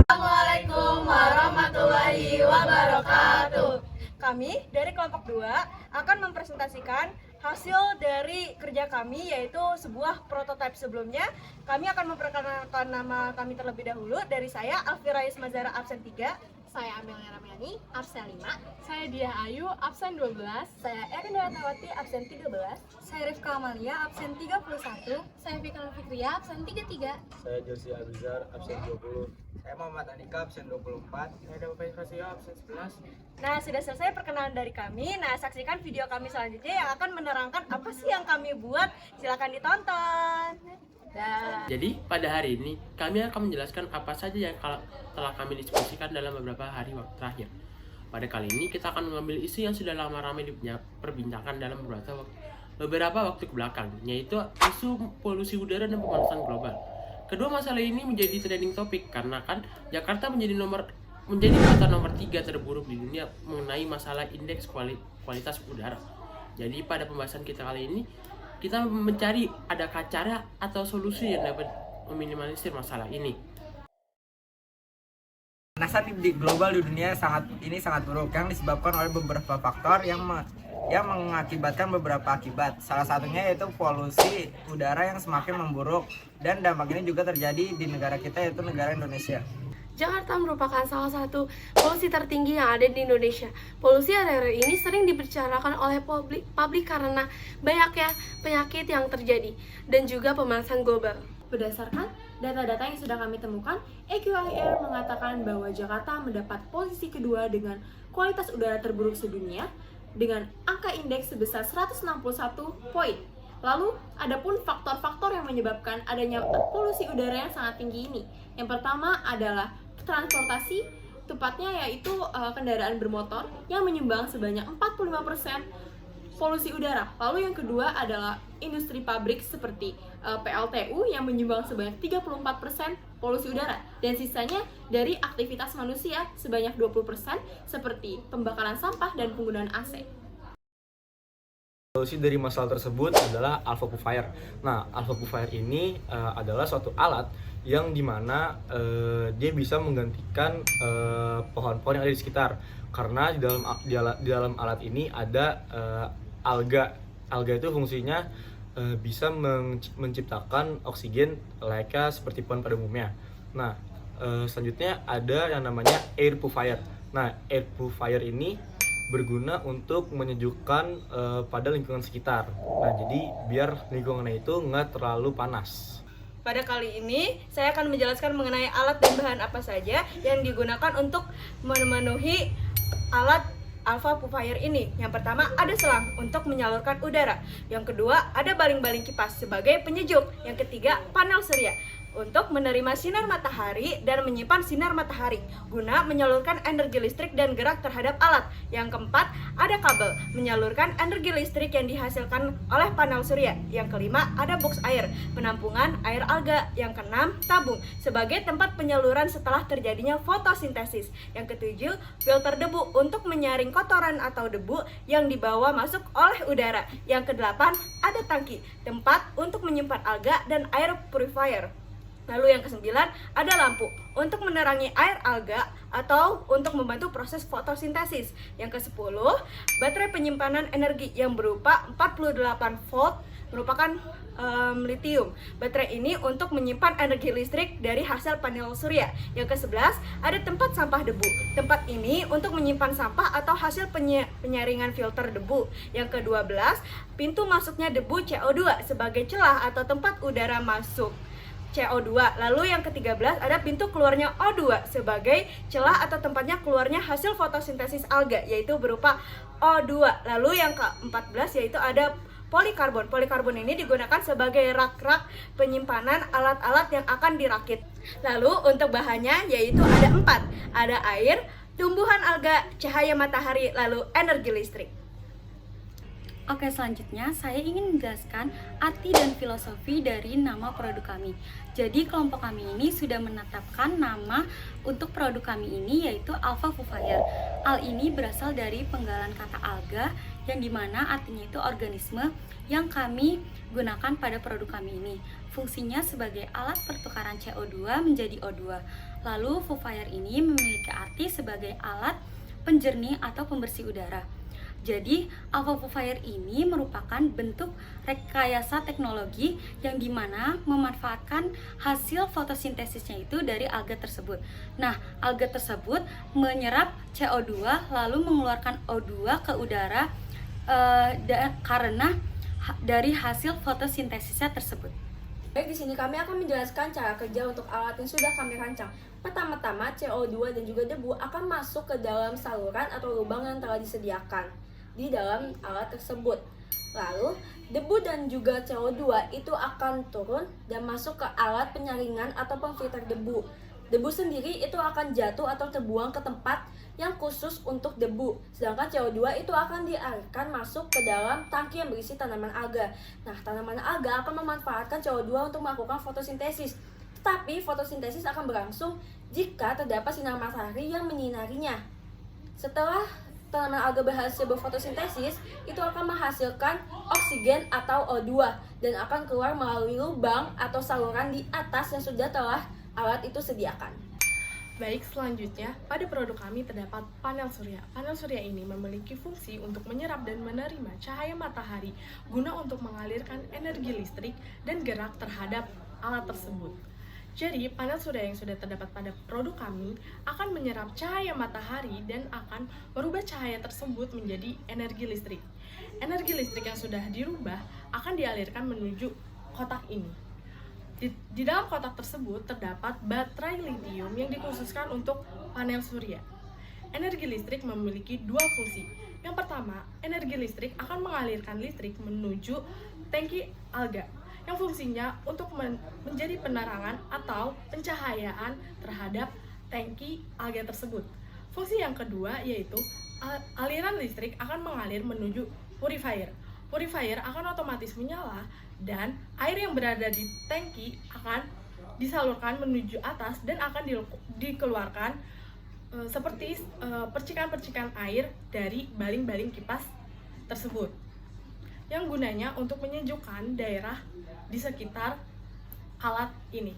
Assalamualaikum warahmatullahi wabarakatuh. Kami dari kelompok 2 akan mempresentasikan hasil dari kerja kami, yaitu sebuah prototipe. Sebelumnya kami akan memperkenalkan nama kami terlebih dahulu. Dari saya Alfira Ismazara, absen 3. Saya Amelia Ramyani, absen 5. Saya Diah Ayu, absen 12. Saya Erin Ratnawati, absen 13. Saya Rifka Amalia, absen 31. Saya Fikra Fikria, absen 33. Saya Josi Abizar, absen 20. Saya Muhammad Andika, absen 24. Saya Dapat Fasio, absen 11. Nah, sudah selesai perkenalan dari kami. Nah, saksikan video kami selanjutnya yang akan menerangkan apa sih yang kami buat. Silakan ditonton. Jadi pada hari ini kami akan menjelaskan apa saja yang telah kami diskusikan dalam beberapa hari waktu terakhir. Pada kali ini kita akan mengambil isu yang sudah lama ramai diperbincangkan dalam beberapa waktu kebelakang, yaitu isu polusi udara dan pemanasan global. Kedua masalah ini menjadi trending topik karena kan Jakarta menjadi kota nomor 3 terburuk di dunia mengenai masalah indeks kualitas udara. Jadi pada pembahasan kita kali ini kita mencari adakah cara atau solusi yang dapat meminimalisir masalah ini. Pemanasan di global di dunia sangat buruk yang disebabkan oleh beberapa faktor yang mengakibatkan beberapa akibat. Salah satunya yaitu polusi udara yang semakin memburuk, dan dampak ini juga terjadi di negara kita, yaitu negara Indonesia. Jakarta merupakan salah satu polusi tertinggi yang ada di Indonesia. Polusi air ini sering dibicarakan oleh publik karena banyaknya penyakit yang terjadi dan juga pemanasan global. Berdasarkan data-data yang sudah kami temukan, AQAir mengatakan bahwa Jakarta mendapat posisi kedua dengan kualitas udara terburuk sedunia dengan angka indeks sebesar 161 poin. Lalu, adapun faktor-faktor yang menyebabkan adanya polusi udara yang sangat tinggi ini. Yang pertama adalah transportasi, tepatnya yaitu kendaraan bermotor yang menyumbang sebanyak 45% polusi udara. Lalu yang kedua adalah industri pabrik seperti PLTU yang menyumbang sebanyak 34% polusi udara, dan sisanya dari aktivitas manusia sebanyak 20% seperti pembakaran sampah dan penggunaan AC. Solusi dari masalah tersebut adalah alpha purifier. Nah, alpha purifier ini adalah suatu alat yang dimana dia bisa menggantikan pohon-pohon yang ada di sekitar. Karena di dalam alat ini ada alga. Alga itu fungsinya bisa menciptakan oksigen layaknya seperti pohon pada umumnya. Nah, selanjutnya ada yang namanya air purifier. Nah, air purifier ini berguna untuk menyejukkan pada lingkungan sekitar. Nah, jadi biar lingkungannya itu nggak terlalu panas. Pada kali ini, saya akan menjelaskan mengenai alat dan bahan apa saja yang digunakan untuk memenuhi alat alpha purifier ini. Yang pertama, ada selang untuk menyalurkan udara. Yang kedua, ada baling-baling kipas sebagai penyejuk. Yang ketiga, panel surya untuk menerima sinar matahari dan menyimpan sinar matahari guna menyalurkan energi listrik dan gerak terhadap alat. Yang keempat, ada kabel menyalurkan energi listrik yang dihasilkan oleh panel surya. Yang kelima, ada box air penampungan air alga. Yang keenam, tabung sebagai tempat penyaluran setelah terjadinya fotosintesis. Yang ketujuh, filter debu untuk menyaring kotoran atau debu yang dibawa masuk oleh udara. Yang kedelapan, ada tangki tempat untuk menyimpan alga dan air purifier. Lalu yang kesembilan, ada lampu untuk menerangi air alga atau untuk membantu proses fotosintesis. Yang kesepuluh, baterai penyimpanan energi yang berupa 48 volt merupakan litium. Baterai ini untuk menyimpan energi listrik dari hasil panel surya. Yang ke-11, ada tempat sampah debu. Tempat ini untuk menyimpan sampah atau hasil penyaringan filter debu. Yang ke-12, pintu masuknya debu CO2 sebagai celah atau tempat udara masuk CO2. Lalu yang ke-13, ada pintu keluarnya O2 sebagai celah atau tempatnya keluarnya hasil fotosintesis alga, yaitu berupa O2. Lalu yang ke-14, yaitu ada polikarbon. Polikarbon ini digunakan sebagai rak-rak penyimpanan alat-alat yang akan dirakit. Lalu untuk bahannya yaitu ada 4. Ada air, tumbuhan alga, cahaya matahari, lalu energi listrik. Oke, selanjutnya saya ingin menjelaskan arti dan filosofi dari nama produk kami. Jadi kelompok kami ini sudah menetapkan nama untuk produk kami ini, yaitu Alpha Pufire. Al ini berasal dari penggalan kata alga, yang dimana artinya itu organisme yang kami gunakan pada produk kami ini. Fungsinya sebagai alat pertukaran CO2 menjadi O2. Lalu Pufire ini memiliki arti sebagai alat penjernih atau pembersih udara. Jadi, Alpha Pufire ini merupakan bentuk rekayasa teknologi yang dimana memanfaatkan hasil fotosintesisnya itu dari alga tersebut. Nah, alga tersebut menyerap CO2 lalu mengeluarkan O2 ke udara karena dari hasil fotosintesisnya tersebut. Baik, di sini kami akan menjelaskan cara kerja untuk alat yang sudah kami rancang. Pertama-tama, CO2 dan juga debu akan masuk ke dalam saluran atau lubang yang telah disediakan di dalam alat tersebut. Lalu, debu dan juga CO2 itu akan turun dan masuk ke alat penyaringan atau pemfilter debu. Debu sendiri itu akan jatuh atau terbuang ke tempat yang khusus untuk debu. Sedangkan CO2 itu akan dialirkan masuk ke dalam tangki yang berisi tanaman alga. Nah, tanaman alga akan memanfaatkan CO2 untuk melakukan fotosintesis. Tetapi fotosintesis akan berlangsung jika terdapat sinar matahari yang menyinarinya. Setelah tanaman alga berhasil berfotosintesis, itu akan menghasilkan oksigen atau O2 dan akan keluar melalui lubang atau saluran di atas yang sudah telah alat itu sediakan. Baik, selanjutnya pada produk kami terdapat panel surya. Panel surya ini memiliki fungsi untuk menyerap dan menerima cahaya matahari guna untuk mengalirkan energi listrik dan gerak terhadap alat tersebut. Jadi, panel surya yang sudah terdapat pada produk kami akan menyerap cahaya matahari dan akan merubah cahaya tersebut menjadi energi listrik. Energi listrik yang sudah dirubah akan dialirkan menuju kotak ini. Di dalam kotak tersebut terdapat baterai litium yang dikhususkan untuk panel surya. Energi listrik memiliki dua fungsi. Yang pertama, energi listrik akan mengalirkan listrik menuju tangki alga, yang fungsinya untuk menjadi penerangan atau pencahayaan terhadap tangki alga tersebut. Fungsi yang kedua yaitu aliran listrik akan mengalir menuju purifier. Purifier akan otomatis menyala dan air yang berada di tangki akan disalurkan menuju atas dan akan dikeluarkan seperti percikan-percikan air dari baling-baling kipas tersebut, yang gunanya untuk menyejukkan daerah di sekitar alat ini.